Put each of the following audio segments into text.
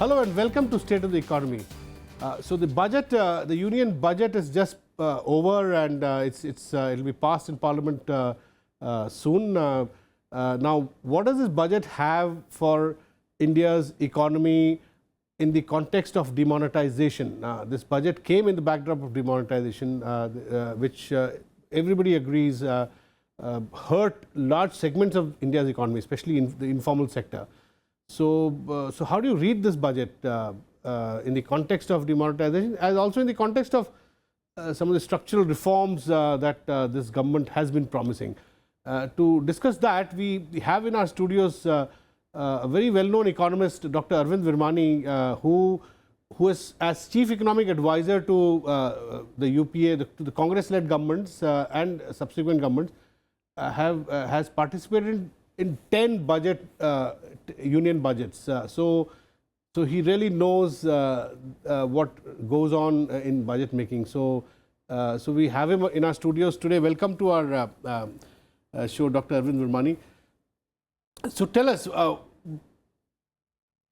Hello and welcome to State of the Economy. So the budget, the union budget is just over and it'll be passed in Parliament soon. Now, what does this budget have for India's economy in the context of demonetization? This budget came in the backdrop of demonetization, which everybody agrees hurt large segments of India's economy, especially in the informal sector. So, how do you read this budget in the context of demonetization, as also in the context of some of the structural reforms that this government has been promising? To discuss that, we have in our studios a very well-known economist, Dr. Arvind Virmani, who is as chief economic advisor to the UPA, to the Congress-led governments and subsequent governments, has participated in 10 union budgets. So he really knows what goes on in budget making. So we have him in our studios today. Welcome to our show, Dr. Arvind Virmani. So tell us,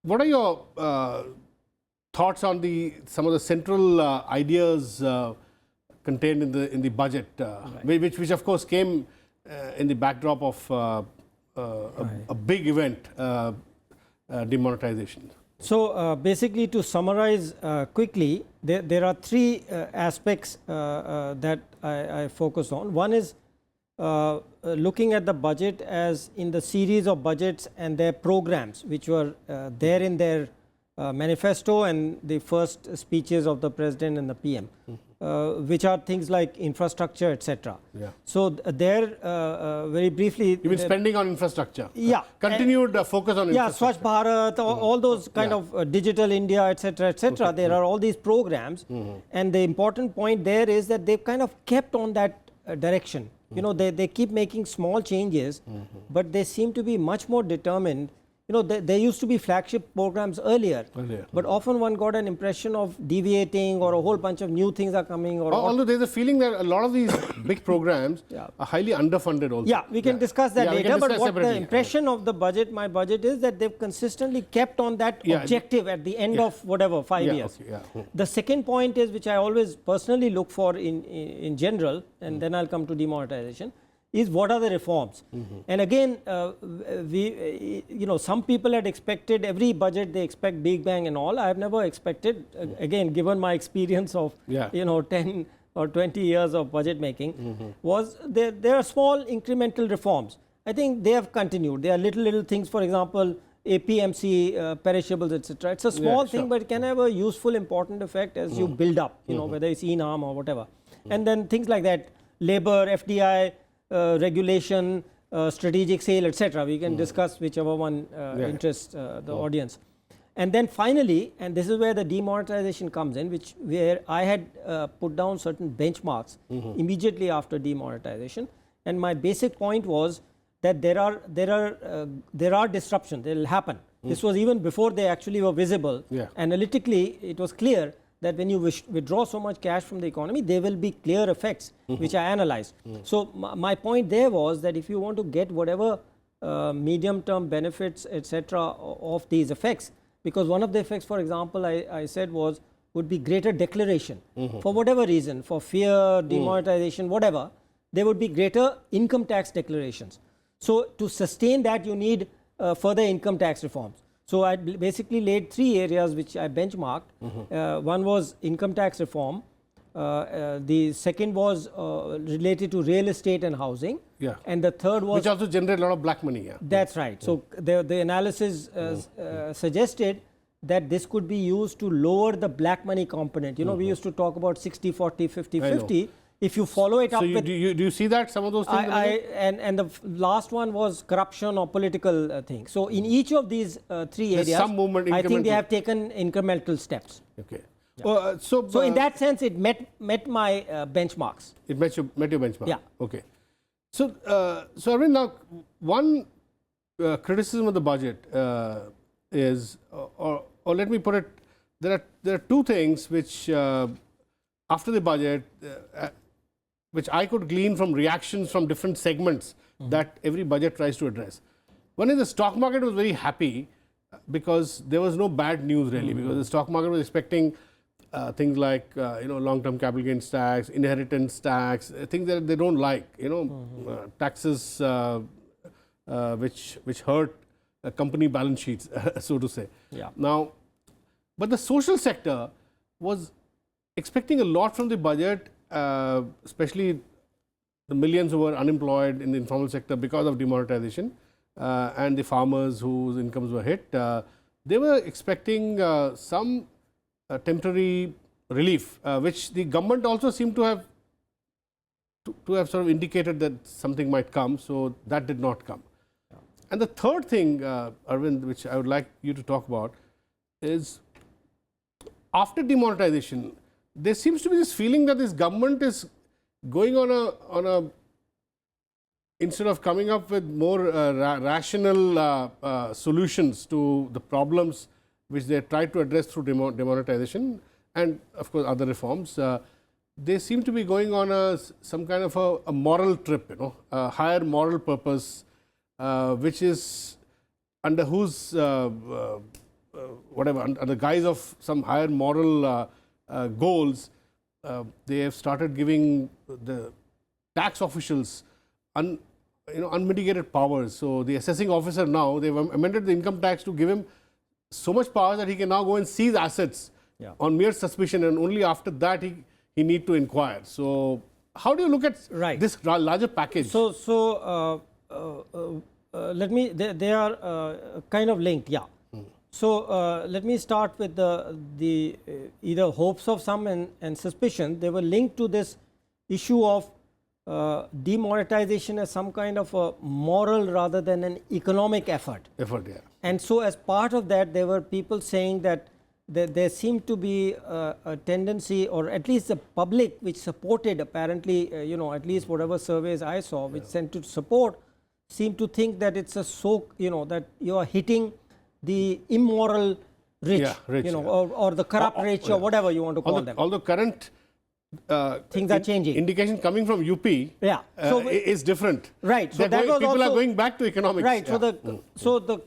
what are your thoughts on some of the central ideas contained in the budget, which of course came in the backdrop of a big event, demonetization? So basically, to summarize quickly, there are three aspects that I focus on. One is looking at the budget as in the series of budgets and their programs, which were there in their manifesto and the first speeches of the President and the PM, which are things like infrastructure, etc. Yeah. So there, very briefly, you mean spending on infrastructure? Yeah. Continued focus on infrastructure. Yeah, Swachh Bharat, all those kind of Digital India, etc., etc. Okay. There are all these programs, and the important point there is that they've kind of kept on that direction. You know, they keep making small changes, but they seem to be much more determined. You know, there used to be flagship programs earlier, but often one got an impression of deviating, or a whole bunch of new things are coming. Although there's a feeling that a lot of these big programs are highly underfunded also. Yeah, we can discuss that later, but what the impression of the budget, my budget, is that they've consistently kept on that objective at the end of whatever, 5 years. Okay, the second point is, which I always personally look for in general, and then I'll come to demonetization, is what are the reforms? And again, some people had expected every budget, they expect big bang and all. I have never expected, again, given my experience of 10 or 20 years of budget making, was there are small incremental reforms. I think they have continued. There are little things, for example, APMC, perishables, etc. It's a small thing, but it can have a useful, important effect as you build up, whether it's ENAM or whatever. And then things like that, labor, FDI, regulation, strategic sale, etc. We can discuss whichever one interests the audience. And then finally, and this is where the demonetization comes in, where I had put down certain benchmarks immediately after demonetization. And my basic point was that there are disruptions. They will happen. This was even before they actually were visible. Analytically, it was clear that when you withdraw so much cash from the economy, there will be clear effects, which I analyzed. So my point there was that if you want to get whatever medium-term benefits, etc., of these effects, because one of the effects, for example, I said would be greater declaration. For whatever reason, for fear, demonetization, whatever, there would be greater income tax declarations. So to sustain that, you need further income tax reforms. So I basically laid three areas which I benchmarked. One was income tax reform. The second was related to real estate and housing. And the third was... which also generate a lot of black money. That's right. So the analysis suggested that this could be used to lower the black money component. You know, we used to talk about 60-40, 50-50. If you follow it up with... Do you see that, some of those things? And the last one was corruption or political things. So in each of these three areas, some movement, I think they have taken incremental steps. Okay. So in that sense, it met my benchmarks. It met your benchmark? Yeah. Okay. So Arvind, now one criticism of the budget is, or let me put it, there are two things which after the budget, which I could glean from reactions from different segments that every budget tries to address. One is the stock market was very happy because there was no bad news really, because the stock market was expecting things like long-term capital gains tax, inheritance tax, things that they don't like, taxes which hurt company balance sheets, so to say. Yeah. Now, but the social sector was expecting a lot from the budget, especially the millions who were unemployed in the informal sector because of demonetization, and the farmers whose incomes were hit. They were expecting some temporary relief, which the government also seemed to have sort of indicated that something might come. So that did not come. Yeah. And the third thing, Arvind, which I would like you to talk about, is after demonetization, there seems to be this feeling that this government is going on a instead of coming up with more rational solutions to the problems which they tried to address through demonetization and of course other reforms, they seem to be going on some kind of a moral trip, a higher moral purpose, which is under whose under the guise of some higher moral goals, they have started giving the tax officials unmitigated powers. So the assessing officer now, they've amended the income tax to give him so much power that he can now go and seize assets on mere suspicion, and only after that he need to inquire. So how do you look at this larger package? So let me, they are kind of linked, yeah. So let me start with the either hopes of some and suspicion. They were linked to this issue of demonetization as some kind of a moral rather than an economic effort. Yeah. And so as part of that, there were people saying that there seemed to be a tendency, or at least the public which supported apparently, at least whatever surveys I saw, which tend to support, seemed to think that it's a that you are hitting the immoral rich, or the corrupt rich, or whatever you want to call them. Although current things are changing. Indication coming from UP is different. Right. So that was people are going back to economics. Right. So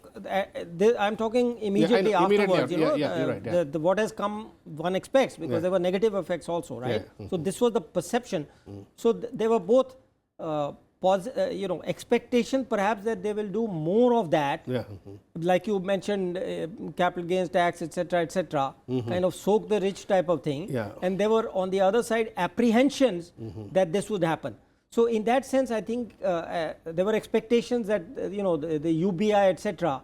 I'm talking immediately afterwards. You're right. What has come, one expects, because there were negative effects also, right? So this was the perception. So they were both expectation perhaps that they will do more of that, like you mentioned, capital gains tax, etc., kind of soak the rich type of thing. And there were on the other side apprehensions that this would happen. So in that sense, I think there were expectations that the UBI, etc.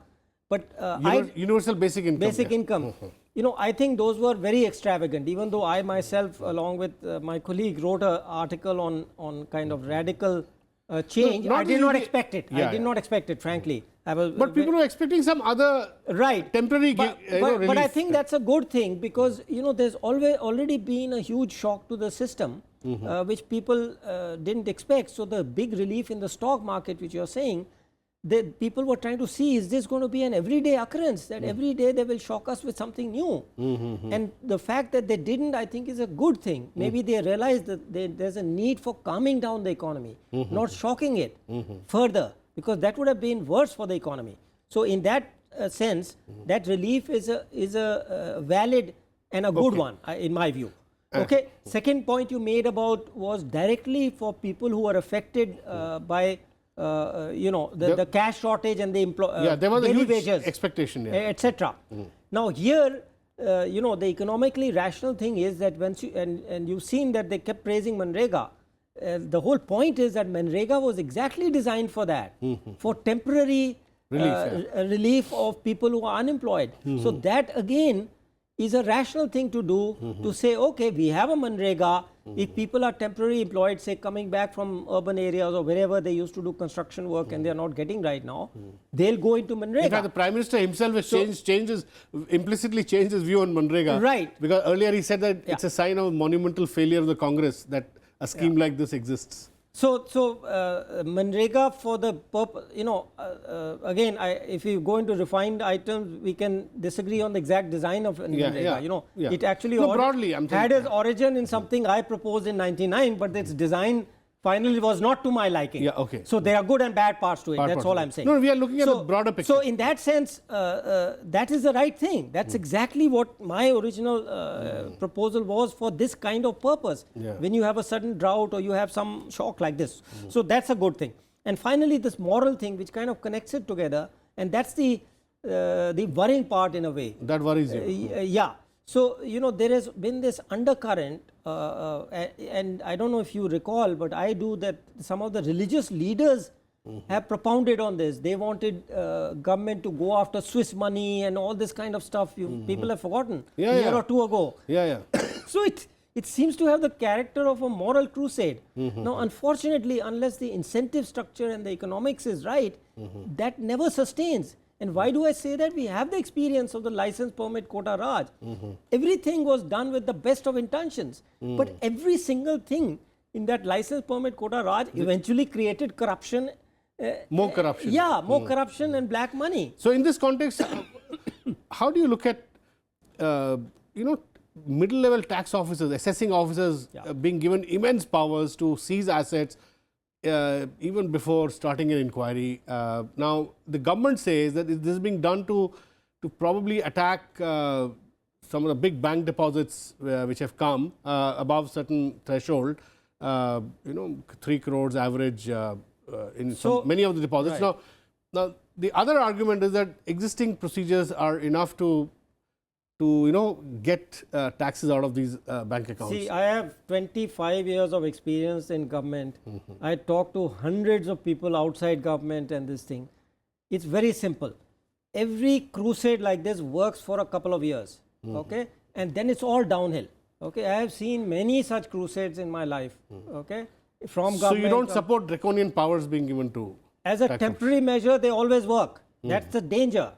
But universal basic income. I think those were very extravagant. Even though I myself, along with my colleague, wrote an article on kind of radical change. I did not expect it. I did not expect it, frankly. But people were expecting some other temporary relief. But I think that's a good thing, because there's already been a huge shock to the system, which people didn't expect. So the big relief in the stock market, which you're saying, people were trying to see, is this going to be an everyday occurrence, that every day they will shock us with something new? And the fact that they didn't, I think, is a good thing. Maybe they realized that there's a need for calming down the economy, not shocking it further, because that would have been worse for the economy. So in that sense, that relief is a valid and a good one, in my view. Okay. Second point you made about was directly for people who are affected by the cash shortage and the there was a huge wages, expectation, etc. Now here, the economically rational thing is that once and you've seen that they kept praising Manrega. The whole point is that Manrega was exactly designed for that, for temporary relief of people who are unemployed. So that again is a rational thing to do, to say, okay, we have a Manrega. If people are temporarily employed, say coming back from urban areas or wherever they used to do construction work and they are not getting right now, they'll go into Manrega. In fact, the Prime Minister himself has implicitly changed his view on Manrega. Right. Because earlier he said that it's a sign of monumental failure of the Congress that a scheme like this exists. So Manrega, for the purpose, again, if we go into refined items, we can disagree on the exact design of Manrega. It actually broadly, had its origin in something I proposed in '99, but its design finally was not to my liking. Yeah, okay. So there are good and bad parts to it. That's all I'm saying. No, we are looking at the broader picture. So in that sense, that is the right thing. That's exactly what my original proposal was for this kind of purpose. Yeah. When you have a sudden drought or you have some shock like this. So that's a good thing. And finally, this moral thing, which kind of connects it together, and that's the worrying part in a way. That worries you. Yeah. So, there has been this undercurrent, and I don't know if you recall, but I do, that some of the religious leaders have propounded on this. They wanted government to go after Swiss money and all this kind of stuff. People have forgotten a year or two ago. So it seems to have the character of a moral crusade. Now, unfortunately, unless the incentive structure and the economics is right, that never sustains. And why do I say that? We have the experience of the license permit quota Raj. Everything was done with the best of intentions. But every single thing in that license permit quota Raj eventually created corruption. More corruption. Yeah, more corruption and black money. So in this context, how do you look at, middle-level tax officers, assessing officers being given immense powers to seize assets, even before starting an inquiry? Now, the government says that this is being done to probably attack some of the big bank deposits which have come above certain threshold, 3 crores average in many of the deposits. Right. Now, the other argument is that existing procedures are enough to get taxes out of these bank accounts. See, I have 25 years of experience in government. I talk to hundreds of people outside government and this thing. It's very simple. Every crusade like this works for a couple of years, okay? And then it's all downhill, okay? I have seen many such crusades in my life, okay? From government. So you don't support draconian powers being given to? As a temporary measure, they always work. That's the danger,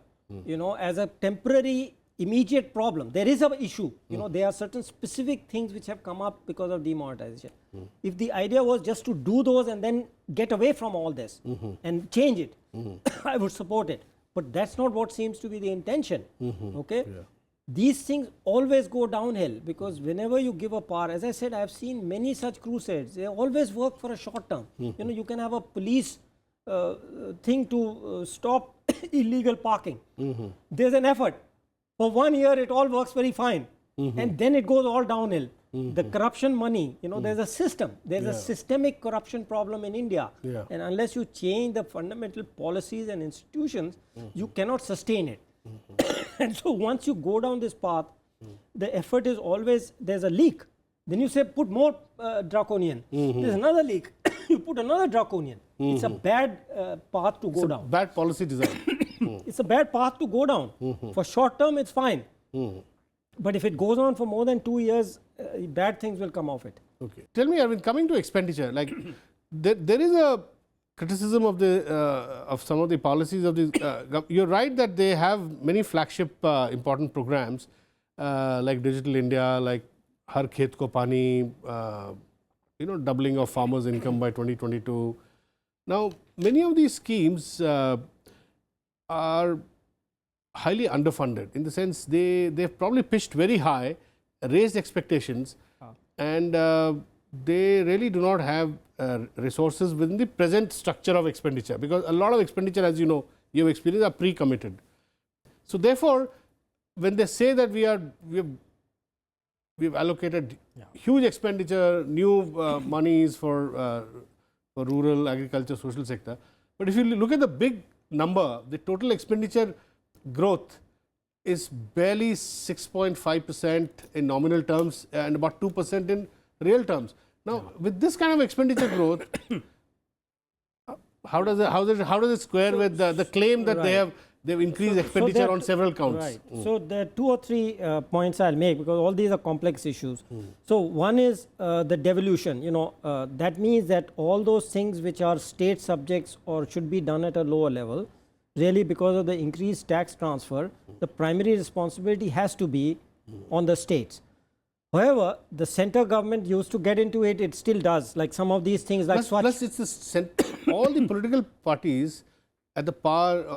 as a temporary immediate problem. There is an issue, there are certain specific things which have come up because of demonetization. If the idea was just to do those and then get away from all this and change it, I would support it. But that's not what seems to be the intention, okay? Yeah. These things always go downhill because whenever you give a power, as I said, I have seen many such crusades. They always work for a short term. You can have a police thing to stop illegal parking. There's an effort. For 1 year, it all works very fine. And then it goes all downhill. The corruption money, there's a system. There's a systemic corruption problem in India. And unless you change the fundamental policies and institutions, you cannot sustain it. And so once you go down this path, the effort is always, there's a leak. Then you say, put more draconian. There's another leak. You put another draconian. It's a bad path to go down. Bad policy design. It's a bad path to go down. For short term, it's fine. But if it goes on for more than 2 years, bad things will come of it. Okay. Tell me, Arvind, coming to expenditure, like there is a criticism of the of some of the policies of the. You're right that they have many flagship important programs like Digital India, like Har Khet Ko Pani, doubling of farmers' income by 2022. Now, many of these schemes are highly underfunded, in the sense they've probably pitched very high, raised expectations, and they really do not have resources within the present structure of expenditure, because a lot of expenditure, as you know, you have experienced, are pre-committed. So therefore, when they say that we've allocated huge expenditure, new monies for rural, agriculture, social sector, but if you look at the big number, the total expenditure growth is barely 6.5% in nominal terms and about 2% in real terms. Now, with this kind of expenditure growth, how does it square with the claim that they've increased expenditure on several counts? Right. So there are 2 or 3 points I'll make, because all these are complex issues. So one is the devolution. That means that all those things which are state subjects or should be done at a lower level, really because of the increased tax transfer, the primary responsibility has to be on the states. However, the center government used to get into it, it still does, like some of these things like Swachh. Plus it's all the political parties at the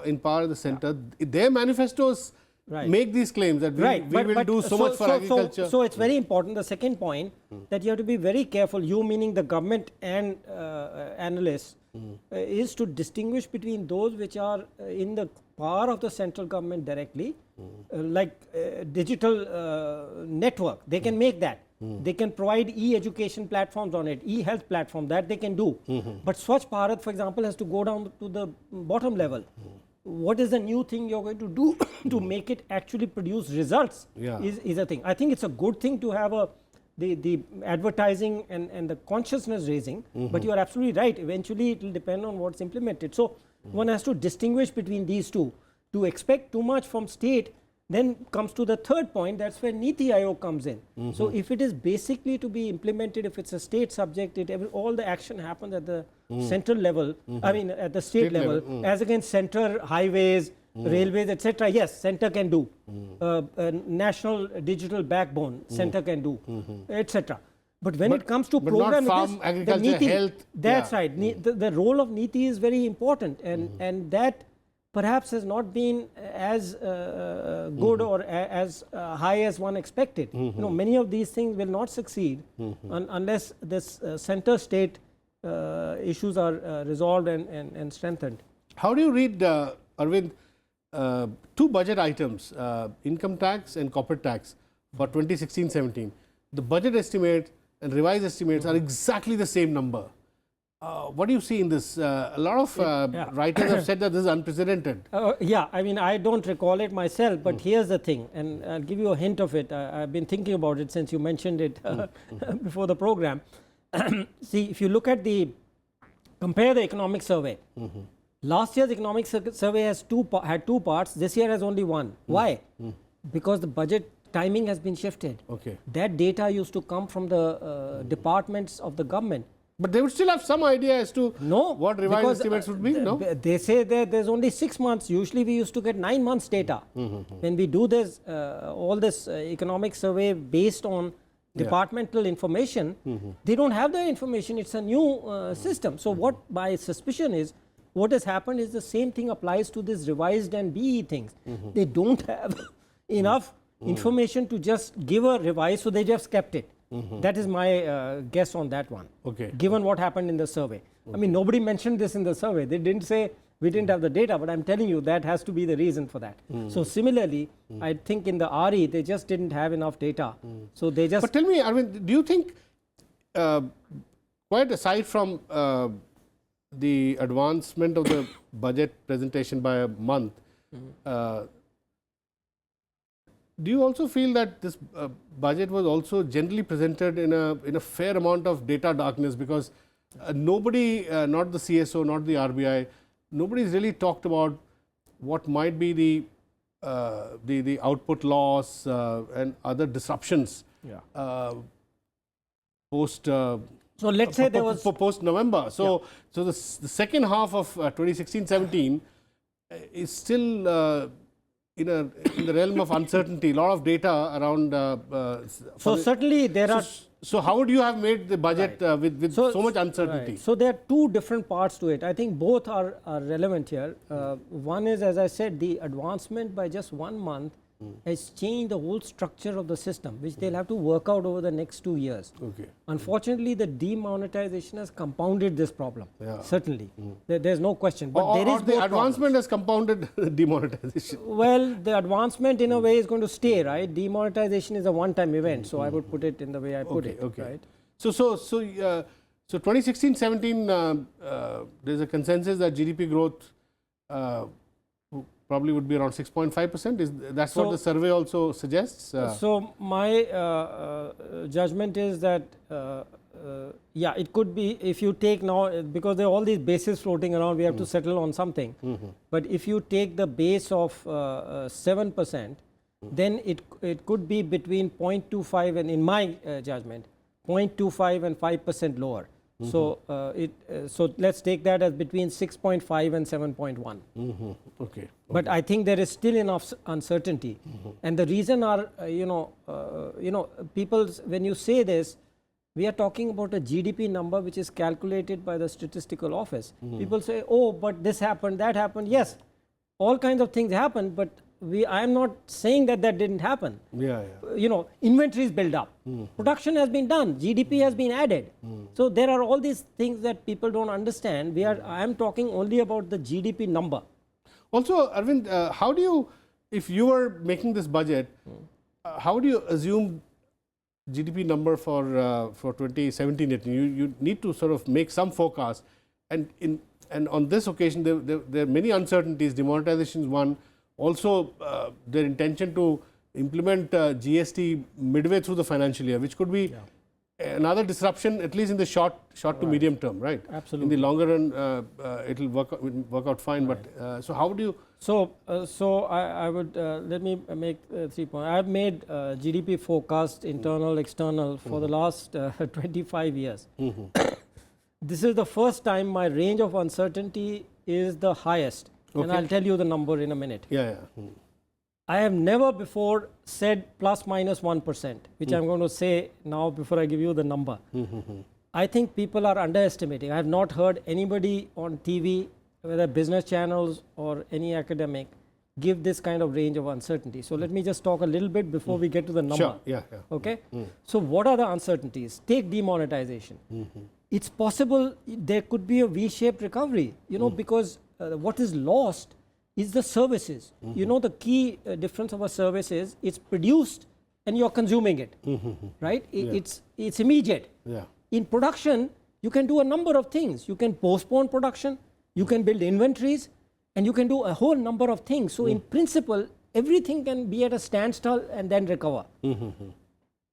in power at the center, their manifestos make these claims that we will do so much for agriculture. So it's very important. The second point that you have to be very careful, you meaning the government and analysts, is to distinguish between those which are in the power of the central government directly, like digital network. They can make that. They can provide e-education platforms on it, e-health platform, that they can do. But Swachh Bharat, for example, has to go down to the bottom level. What is the new thing you're going to do to make it actually produce results is a thing. I think it's a good thing to have the advertising and the consciousness raising, but you are absolutely right. Eventually, it will depend on what's implemented. So one has to distinguish between these two. To expect too much from state then comes to the third point, that's where Niti Aayog comes in. So if it is basically to be implemented, if it's a state subject, all the action happens at the central level, I mean at the state level, as against center, highways, railways, etc. Yes, center can do. National digital backbone, center can do, etc. But when it comes to program, the Niti, health, that's right. The role of Niti is very important, and that perhaps has not been as good or as high as one expected. You know, many of these things will not succeed unless this center state issues are resolved and strengthened. How do you read, Arvind, two budget items, income tax and corporate tax for 2016-17? The budget estimate and revised estimates are exactly the same number. What do you see in this? A lot of writers have said that this is unprecedented. Yeah, I mean, I don't recall it myself, but here's the thing, and I'll give you a hint of it. I've been thinking about it since you mentioned it before the program. See, if you look at compare the economic survey. Last year's economic survey had two parts. This year has only one. Why? Because the budget timing has been shifted. Okay. That data used to come from the departments of the government. But they would still have some idea as to what revised estimates would be, no? They say that there's only 6 months. Usually we used to get 9 months data. When we do this, all this economic survey based on departmental information, they don't have the information. It's a new system. So what my suspicion is, what has happened is the same thing applies to this revised and BE things. They don't have enough information to just give a revise, so they just kept it. That is my guess on that one. Okay. Given what happened in the survey. I mean, nobody mentioned this in the survey. They didn't say we didn't have the data, but I'm telling you that has to be the reason for that. So similarly, I think in the RE, they just didn't have enough data. So they just... But tell me, Arvind, do you think, quite aside from the advancement of the budget presentation by a month, do you also feel that this budget was also generally presented in a fair amount of data darkness, because nobody, not the CSO, not the RBI, nobody's really talked about what might be the output loss and other disruptions post. So let's say there was post November. So the second half of 2016-17 is still. In the realm of uncertainty, a lot of data around. So certainly there are. So how would you have made the budget with so much uncertainty? Right. So there are two different parts to it. I think both are relevant here. One is, as I said, the advancement by just 1 month has changed the whole structure of the system, which they'll have to work out over the next 2 years. Okay. Unfortunately, the demonetization has compounded this problem. Certainly, there's no question. But there is the advancement has compounded demonetization. Well, the advancement in a way is going to stay, right? Demonetization is a one-time event, so I would put it in the way I put it. Okay. Right? So 2016-17, there's a consensus that GDP growth probably would be around 6.5%. That's what the survey also suggests. So my judgment is that it could be, if you take now, because there are all these bases floating around, we have to settle on something. But if you take the base of 7%, then it could be between 0.25 and, in my judgment, 0.25 and 5% lower. So so let's take that as between 6.5 and 7.1. Okay. But I think there is still enough uncertainty, and the reason are people, when you say this, we are talking about a GDP number which is calculated by the statistical office. People say, oh, but this happened, that happened. Yes, all kinds of things happen, but I am not saying that didn't happen. You know, inventories build up, production has been done, GDP has been added. So there are all these things that people don't understand. I am talking only about the GDP number. Also, Arvind, how do you, if you were making this budget, how do you assume GDP number for 2017-18? You need to sort of make some forecast, and on this occasion there are many uncertainties. Demonetization is one. Also, their intention to implement GST midway through the financial year, which could be another disruption, at least in the short to medium term, right? Absolutely. In the longer run, it will work out fine. Right. But so how do you? So I would let me make 3 points. I have made GDP forecast, internal, external, for the last 25 years. This is the first time my range of uncertainty is the highest, and I'll tell you the number in a minute. I have never before said plus minus 1%, which I'm going to say now before I give you the number. I think people are underestimating. I have not heard anybody on TV, whether business channels or any academic, give this kind of range of uncertainty. So let me just talk a little bit before we get to the number. Sure. Okay. So what are the uncertainties? Take demonetization. It's possible there could be a V-shaped recovery, you know, because what is lost is the services. You know, the key difference of a service is it's produced and you're consuming it, right? It's immediate. In production, you can do a number of things. You can postpone production, you can build inventories, and you can do a whole number of things. So in principle, everything can be at a standstill and then recover.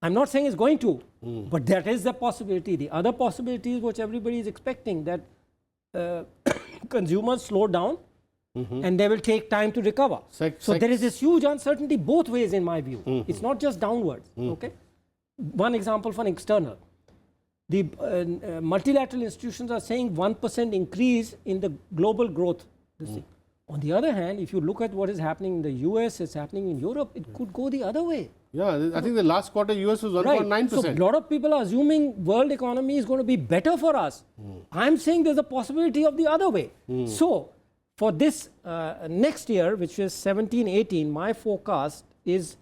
I'm not saying it's going to, but that is the possibility. The other possibility is which everybody is expecting, that consumers slow down and they will take time to recover. So there is this huge uncertainty both ways in my view. It's not just downwards. Okay. One example for external. The multilateral institutions are saying 1% increase in the global growth. On the other hand, if you look at what is happening in the US, it's happening in Europe, it could go the other way. I think the last quarter US was 1.9%. So a lot of people are assuming world economy is going to be better for us. I'm saying there's a possibility of the other way. So for this next year, which is 17-18, my forecast is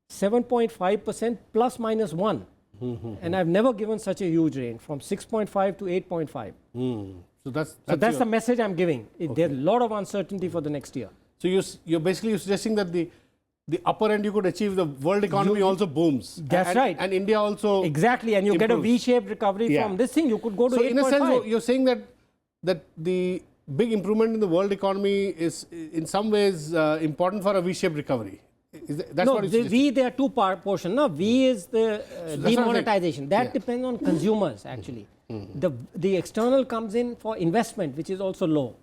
7.5% plus minus 1. And I've never given such a huge range, from 6.5 to 8.5. So that's the message I'm giving. There's a lot of uncertainty for the next year. So you're basically suggesting that the upper end you could achieve, the world economy also booms. That's right. And India also exactly, and you improves. Get a V-shaped recovery from this thing. You could go to 8.5. So in a sense, you're saying that the big improvement in the world economy is in some ways important for a V-shaped recovery. That's no, what there are two portions. No, V is the demonetization. That depends on consumers actually. The external comes in for investment, which is also low.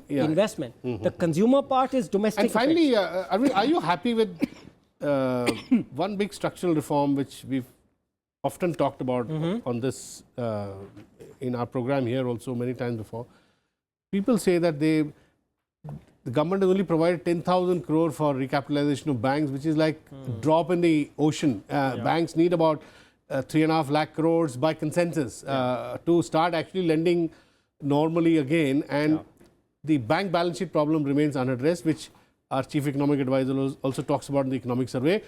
Investment. The consumer part is domestic. And finally, Arvind, are you happy with one big structural reform which we've often talked about on this in our program here also many times before? People say that the government has only provided 10,000 crore for recapitalization of banks, which is like a drop in the ocean. Banks need about 3.5 lakh crores by consensus to start actually lending normally again, and the bank balance sheet problem remains unaddressed, which our chief economic advisor also talks about in the economic survey.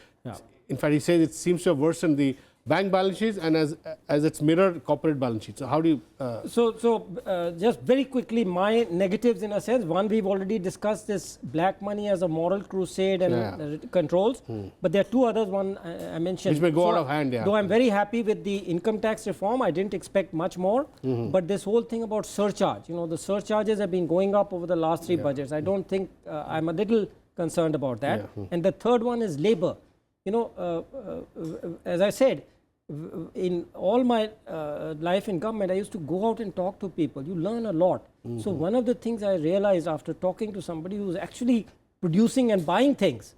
In fact, he says it seems to have worsened the bank balance sheets and as its mirror corporate balance sheets. So how do you? Just very quickly, my negatives in a sense. One, we've already discussed this black money as a moral crusade and controls. But there are two others. One I mentioned, which may go out of hand. Though I'm very happy with the income tax reform, I didn't expect much more. But this whole thing about surcharge, you know, the surcharges have been going up over the last 3 budgets. I don't think I'm a little concerned about that. And the third one is labor. You know, as I said, in all my life in government, I used to go out and talk to people. You learn a lot. So one of the things I realized after talking to somebody who's actually producing and buying things,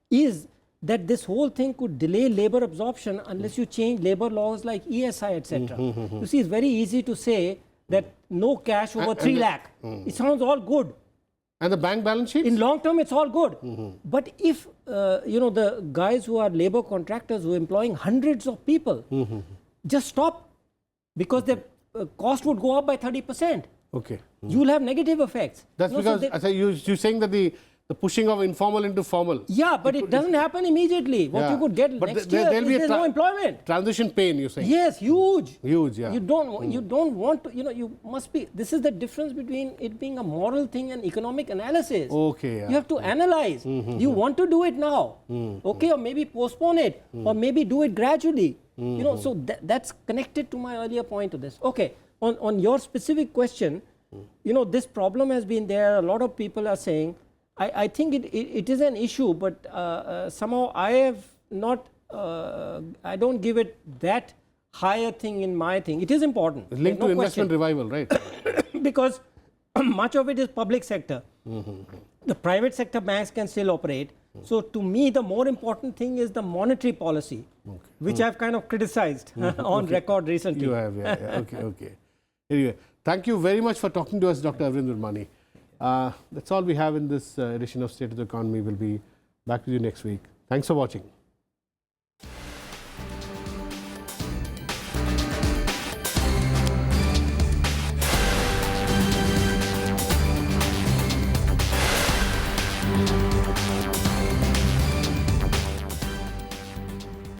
is that this whole thing could delay labor absorption unless you change labor laws like ESI, etc. You see, it's very easy to say that no cash over 3 lakh. It sounds all good. And the bank balance sheets? In long term, it's all good. But if, you know, the guys who are labor contractors who are employing hundreds of people, just stop, because the cost would go up by 30%. You will have negative effects. That's because you're saying that the pushing of informal into formal. Yeah, but it doesn't happen immediately. What you could get but next year is no employment. Transition pain, you're saying? Yes, huge. Huge, yeah. You don't want to, you must be, this is the difference between it being a moral thing and economic analysis. Okay, yeah. You have to analyze. Do you want to do it now? Okay, or maybe postpone it, or maybe do it gradually. So that's connected to my earlier point to this. Okay, on your specific question, this problem has been there. A lot of people are saying, I think it is an issue, but somehow I have not, I don't give it that higher thing in my thing. It is important. It's linked to investment revival, right? Because much of it is public sector. The private sector banks can still operate. So to me, the more important thing is the monetary policy, which I've kind of criticized on record recently. You have, yeah. Okay. Anyway, thank you very much for talking to us, Dr. Arvind Virmani. That's all we have in this edition of State of the Economy. We'll be back with you next week. Thanks for watching.